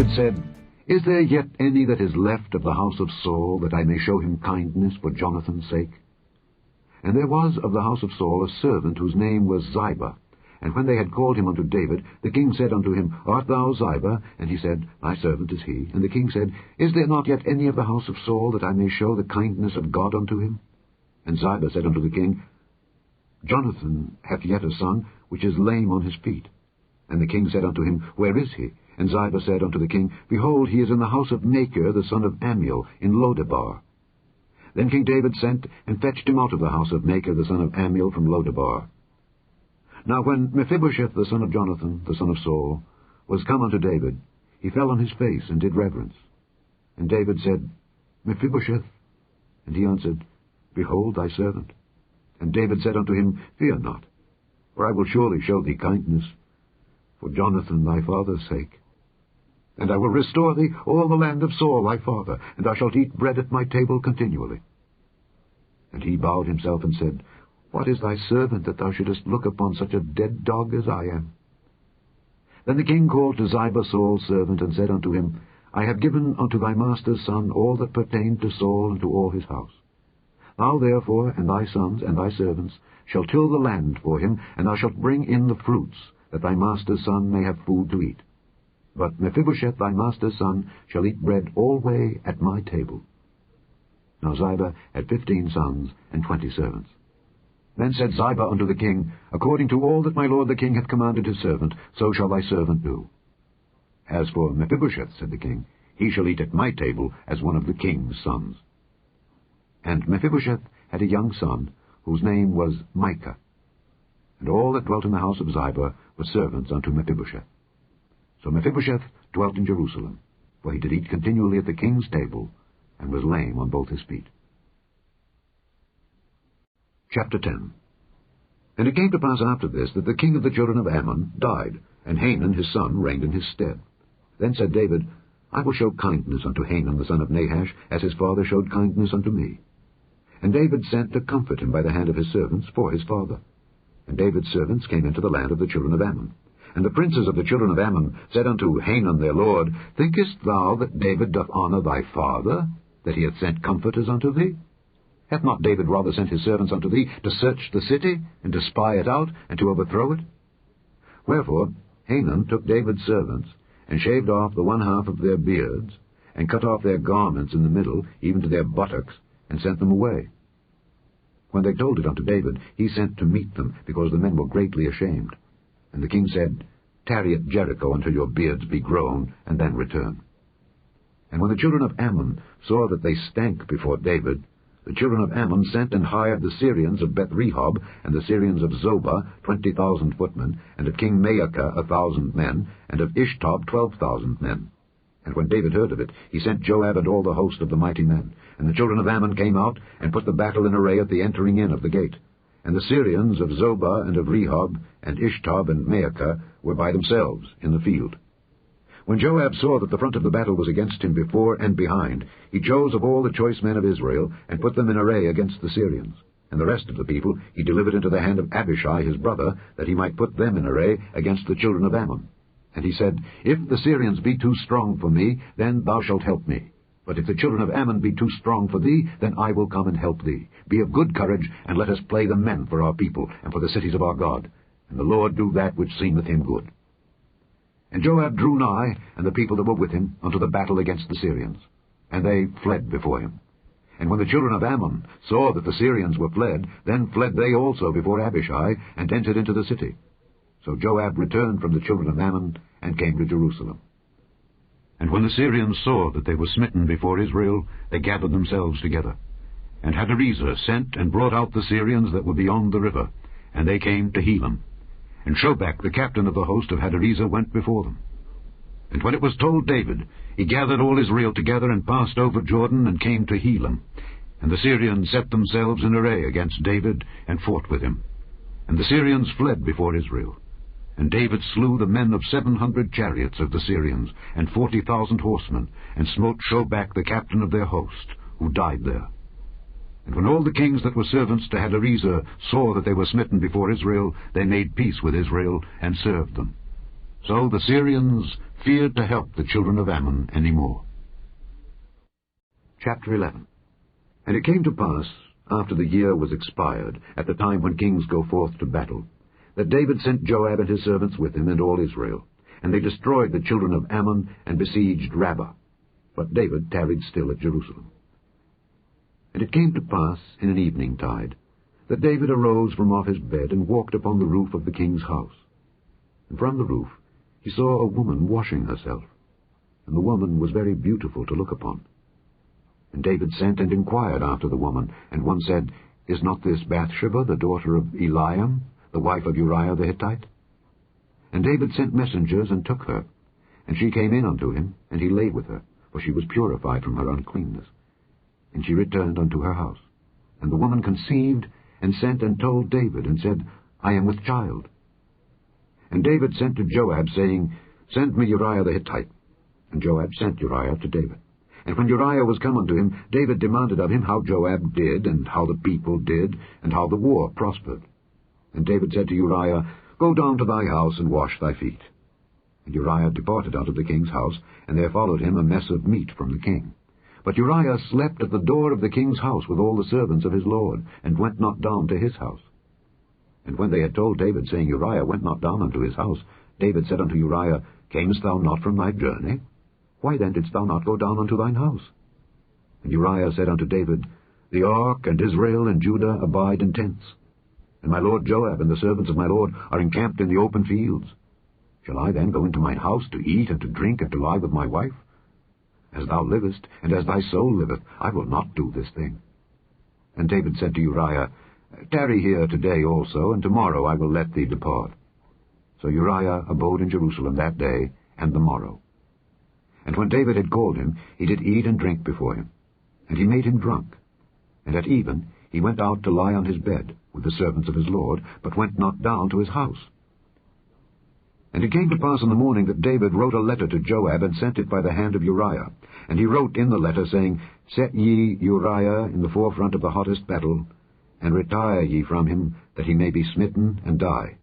David said, Is there yet any that is left of the house of Saul, that I may show him kindness for Jonathan's sake? And there was of the house of Saul a servant whose name was Ziba. And when they had called him unto David, the king said unto him, Art thou Ziba? And he said, Thy servant is he. And the king said, Is there not yet any of the house of Saul, that I may show the kindness of God unto him? And Ziba said unto the king, Jonathan hath yet a son, which is lame on his feet. And the king said unto him, Where is he? And Ziba said unto the king, Behold, he is in the house of Machir, the son of Ammiel, in Lodebar. Then King David sent and fetched him out of the house of Machir, the son of Ammiel, from Lodebar. Now when Mephibosheth, the son of Jonathan, the son of Saul, was come unto David, he fell on his face and did reverence. And David said, Mephibosheth. And he answered, Behold thy servant. And David said unto him, Fear not, for I will surely show thee kindness, for Jonathan thy father's sake. And I will restore thee all the land of Saul thy father, and thou shalt eat bread at my table continually. And he bowed himself and said, What is thy servant, that thou shouldest look upon such a dead dog as I am? Then the king called to Ziba Saul's servant, and said unto him, I have given unto thy master's son all that pertained to Saul and to all his house. Thou therefore, and thy sons, and thy servants, shall till the land for him, and thou shalt bring in the fruits, that thy master's son may have food to eat. But Mephibosheth thy master's son shall eat bread alway at my table. Now Ziba had 15 sons and 20 servants. Then said Ziba unto the king, According to all that my lord the king hath commanded his servant, so shall thy servant do. As for Mephibosheth, said the king, he shall eat at my table as one of the king's sons. And Mephibosheth had a young son, whose name was Micah. And all that dwelt in the house of Ziba were servants unto Mephibosheth. So Mephibosheth dwelt in Jerusalem, for he did eat continually at the king's table, and was lame on both his feet. Chapter 10. And it came to pass after this, that the king of the children of Ammon died, and Hanun his son reigned in his stead. Then said David, I will show kindness unto Hanun the son of Nahash, as his father showed kindness unto me. And David sent to comfort him by the hand of his servants for his father. And David's servants came into the land of the children of Ammon. And the princes of the children of Ammon said unto Hanun their lord, Thinkest thou that David doth honour thy father, that he hath sent comforters unto thee? Hath not David rather sent his servants unto thee to search the city, and to spy it out, and to overthrow it? Wherefore Hanun took David's servants, and shaved off the one half of their beards, and cut off their garments in the middle, even to their buttocks, and sent them away. When they told it unto David, he sent to meet them, because the men were greatly ashamed. And the king said, Tarry at Jericho until your beards be grown, and then return. And when the children of Ammon saw that they stank before David, the children of Ammon sent and hired the Syrians of Beth-rehob, and the Syrians of Zobah 20,000 footmen, and of King Maacah 1,000 men, and of Ishtob 12,000 men. And when David heard of it, he sent Joab and all the host of the mighty men. And the children of Ammon came out, and put the battle in array at the entering in of the gate. And the Syrians of Zobah and of Rehob, and Ishtob and Maacah, were by themselves in the field. When Joab saw that the front of the battle was against him before and behind, he chose of all the choice men of Israel, and put them in array against the Syrians. And the rest of the people he delivered into the hand of Abishai his brother, that he might put them in array against the children of Ammon. And he said, If the Syrians be too strong for me, then thou shalt help me. But if the children of Ammon be too strong for thee, then I will come and help thee. Be of good courage, and let us play the men for our people, and for the cities of our God. And the Lord do that which seemeth him good. And Joab drew nigh, and the people that were with him, unto the battle against the Syrians. And they fled before him. And when the children of Ammon saw that the Syrians were fled, then fled they also before Abishai, and entered into the city. So Joab returned from the children of Ammon, and came to Jerusalem. And when the Syrians saw that they were smitten before Israel, they gathered themselves together. And Hadarezer sent and brought out the Syrians that were beyond the river, and they came to Helam. And Shobach, the captain of the host of Hadarezer, went before them. And when it was told David, he gathered all Israel together, and passed over Jordan, and came to Helam. And the Syrians set themselves in array against David, and fought with him. And the Syrians fled before Israel. And David slew the men of 700 chariots of the Syrians, and 40,000 horsemen, and smote Shobach the captain of their host, who died there. And when all the kings that were servants to Hadarezer saw that they were smitten before Israel, they made peace with Israel, and served them. So the Syrians feared to help the children of Ammon any more. Chapter 11. And it came to pass, after the year was expired, at the time when kings go forth to battle, that David sent Joab and his servants with him and all Israel, and they destroyed the children of Ammon and besieged Rabbah. But David tarried still at Jerusalem. And it came to pass in an evening tide, that David arose from off his bed and walked upon the roof of the king's house. And from the roof he saw a woman washing herself, and the woman was very beautiful to look upon. And David sent and inquired after the woman, and one said, Is not this Bathsheba, the daughter of Eliam, the wife of Uriah the Hittite? And David sent messengers and took her, and she came in unto him, and he lay with her, for she was purified from her uncleanness. And she returned unto her house. And the woman conceived, and sent and told David, and said, I am with child. And David sent to Joab, saying, Send me Uriah the Hittite. And Joab sent Uriah to David. And when Uriah was come unto him, David demanded of him how Joab did, and how the people did, and how the war prospered. And David said to Uriah, Go down to thy house, and wash thy feet. And Uriah departed out of the king's house, and there followed him a mess of meat from the king. But Uriah slept at the door of the king's house with all the servants of his lord, and went not down to his house. And when they had told David, saying, Uriah went not down unto his house, David said unto Uriah, Camest thou not from thy journey? Why then didst thou not go down unto thine house? And Uriah said unto David, The ark and Israel and Judah abide in tents, and my lord Joab and the servants of my lord are encamped in the open fields. Shall I then go into mine house to eat and to drink and to lie with my wife? As thou livest, and as thy soul liveth, I will not do this thing. And David said to Uriah, Tarry here today also, and tomorrow I will let thee depart. So Uriah abode in Jerusalem that day and the morrow. And when David had called him, he did eat and drink before him, and he made him drunk. And at even he went out to lie on his bed with the servants of his lord, but went not down to his house. And it came to pass in the morning that David wrote a letter to Joab, and sent it by the hand of Uriah. And he wrote in the letter, saying, Set ye Uriah in the forefront of the hottest battle, and retire ye from him, that he may be smitten and die.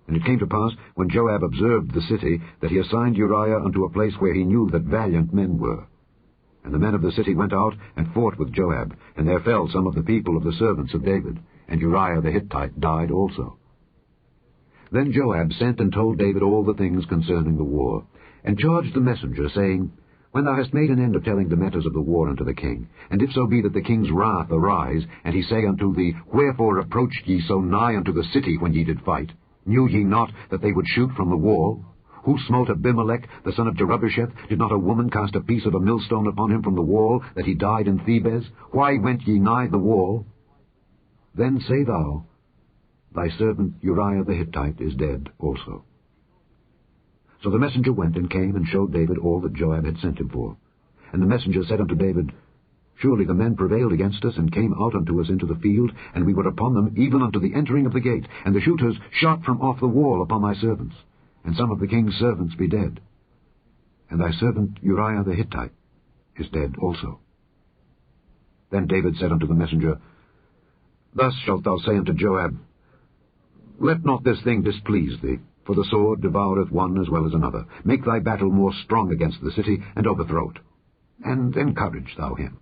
And it came to pass, when Joab observed the city, that he assigned Uriah unto a place where he knew that valiant men were. And the men of the city went out and fought with Joab, and there fell some of the people of the servants of David, and Uriah the Hittite died also. Then Joab sent and told David all the things concerning the war, and charged the messenger, saying, When thou hast made an end of telling the matters of the war unto the king, and if so be that the king's wrath arise, and he say unto thee, Wherefore approached ye so nigh unto the city when ye did fight? Knew ye not that they would shoot from the wall? Who smote Abimelech, the son of Jerubbesheth? Did not a woman cast a piece of a millstone upon him from the wall, that he died in Thebez? Why went ye nigh the wall? Then say thou, Thy servant Uriah the Hittite is dead also. So the messenger went and came and showed David all that Joab had sent him for. And the messenger said unto David, Surely the men prevailed against us, and came out unto us into the field, and we were upon them even unto the entering of the gate, and the shooters shot from off the wall upon thy servants, and some of the king's servants be dead. And thy servant Uriah the Hittite is dead also. Then David said unto the messenger, Thus shalt thou say unto Joab, Let not this thing displease thee, for the sword devoureth one as well as another. Make thy battle more strong against the city, and overthrow it, and encourage thou him.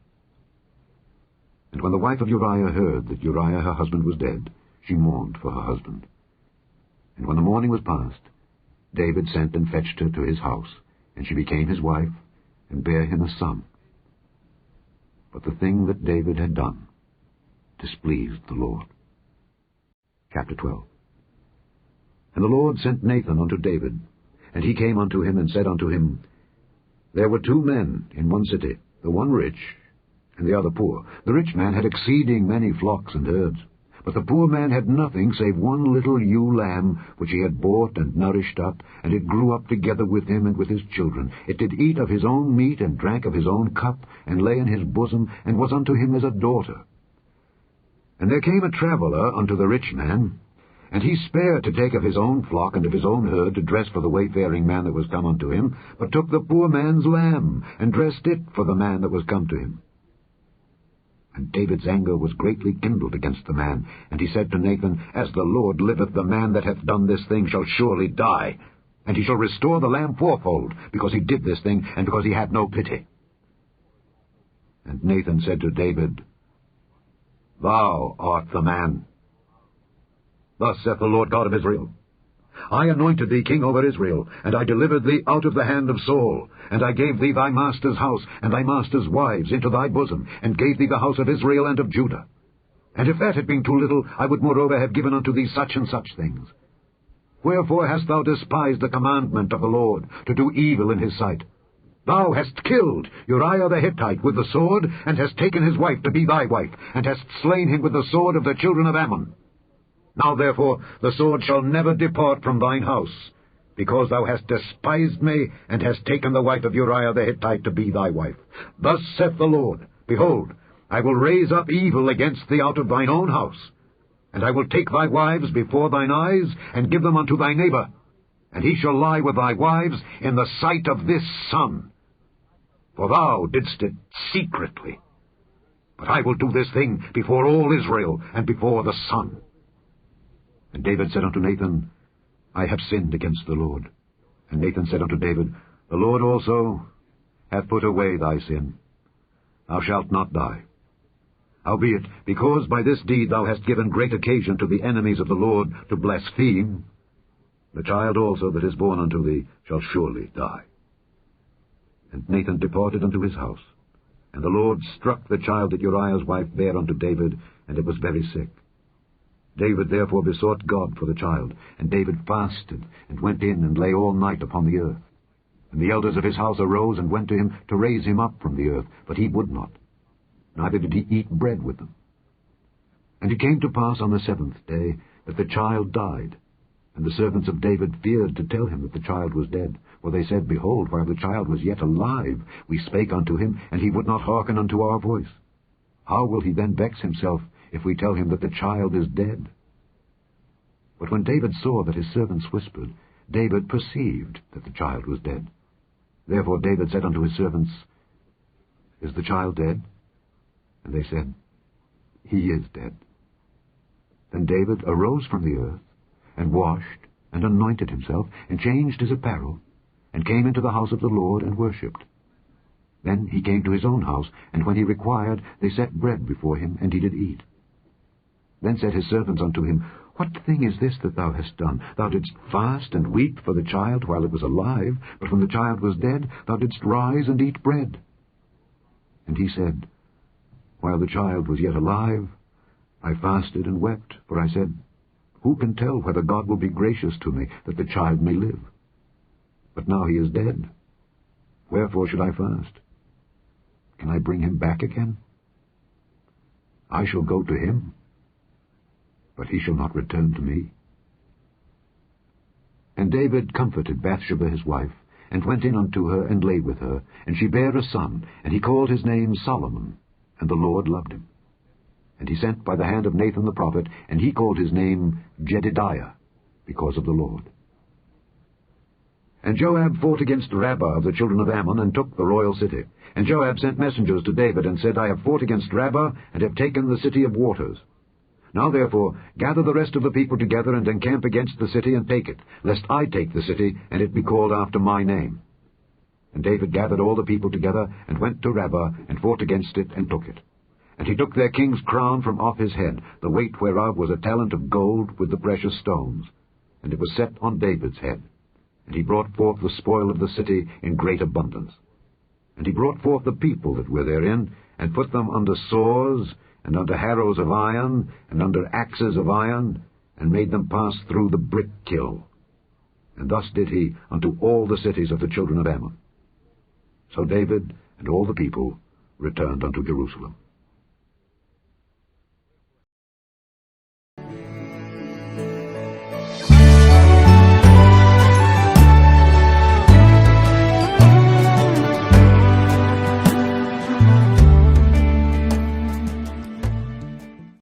And when the wife of Uriah heard that Uriah her husband was dead, she mourned for her husband. And when the morning was past, David sent and fetched her to his house, and she became his wife, and bare him a son. But the thing that David had done displeased the Lord. Chapter 12. And the Lord sent Nathan unto David, and he came unto him, and said unto him, There were 2 men in one city, the one rich, and the other poor. The rich man had exceeding many flocks and herds, but the poor man had nothing save one little ewe lamb, which he had bought and nourished up, and it grew up together with him and with his children. It did eat of his own meat, and drank of his own cup, and lay in his bosom, and was unto him as a daughter. And there came a traveller unto the rich man, and he spared to take of his own flock and of his own herd to dress for the wayfaring man that was come unto him, but took the poor man's lamb, and dressed it for the man that was come to him. And David's anger was greatly kindled against the man, and he said to Nathan, As the Lord liveth, the man that hath done this thing shall surely die, and he shall restore the lamb fourfold, because he did this thing, and because he had no pity. And Nathan said to David, Thou art the man. Thus saith the Lord God of Israel, I anointed thee king over Israel, and I delivered thee out of the hand of Saul, and I gave thee thy master's house, and thy master's wives into thy bosom, and gave thee the house of Israel and of Judah. And if that had been too little, I would moreover have given unto thee such and such things. Wherefore hast thou despised the commandment of the Lord, to do evil in his sight? Thou hast killed Uriah the Hittite with the sword, and hast taken his wife to be thy wife, and hast slain him with the sword of the children of Ammon. Now therefore the sword shall never depart from thine house, because thou hast despised me, and hast taken the wife of Uriah the Hittite to be thy wife. Thus saith the Lord, Behold, I will raise up evil against thee out of thine own house, and I will take thy wives before thine eyes, and give them unto thy neighbor, and he shall lie with thy wives in the sight of this sun. For thou didst it secretly, but I will do this thing before all Israel, and before the sun. And David said unto Nathan, I have sinned against the Lord. And Nathan said unto David, The Lord also hath put away thy sin. Thou shalt not die. Howbeit, because by this deed thou hast given great occasion to the enemies of the Lord to blaspheme, the child also that is born unto thee shall surely die. And Nathan departed unto his house. And the Lord struck the child that Uriah's wife bare unto David, and it was very sick. David therefore besought God for the child, and David fasted, and went in and lay all night upon the earth. And the elders of his house arose and went to him to raise him up from the earth, but he would not, neither did he eat bread with them. And it came to pass on the 7th day that the child died, and the servants of David feared to tell him that the child was dead. For they said, Behold, while the child was yet alive, we spake unto him, and he would not hearken unto our voice. How will he then vex himself, if we tell him that the child is dead? But when David saw that his servants whispered, David perceived that the child was dead. Therefore David said unto his servants, Is the child dead? And they said, He is dead. Then David arose from the earth, and washed, and anointed himself, and changed his apparel, and came into the house of the Lord, and worshipped. Then he came to his own house, and when he required, they set bread before him, and he did eat. Then said his servants unto him, What thing is this that thou hast done? Thou didst fast and weep for the child while it was alive, but when the child was dead, thou didst rise and eat bread. And he said, While the child was yet alive, I fasted and wept, for I said, Who can tell whether God will be gracious to me, that the child may live? But now he is dead. Wherefore should I fast? Can I bring him back again? I shall go to him, but he shall not return to me. And David comforted Bathsheba his wife, and went in unto her, and lay with her, and she bare a son, and he called his name Solomon, and the Lord loved him. And he sent by the hand of Nathan the prophet, and he called his name Jedidiah, because of the Lord. And Joab fought against Rabbah of the children of Ammon, and took the royal city. And Joab sent messengers to David, and said, I have fought against Rabbah, and have taken the city of waters. Now therefore gather the rest of the people together, and encamp against the city, and take it, lest I take the city, and it be called after my name. And David gathered all the people together, and went to Rabbah, and fought against it, and took it. And he took their king's crown from off his head, the weight whereof was a talent of gold with the precious stones. And it was set on David's head. And he brought forth the spoil of the city in great abundance. And he brought forth the people that were therein, and put them under saws, and under harrows of iron, and under axes of iron, and made them pass through the brick kiln. And thus did he unto all the cities of the children of Ammon. So David and all the people returned unto Jerusalem.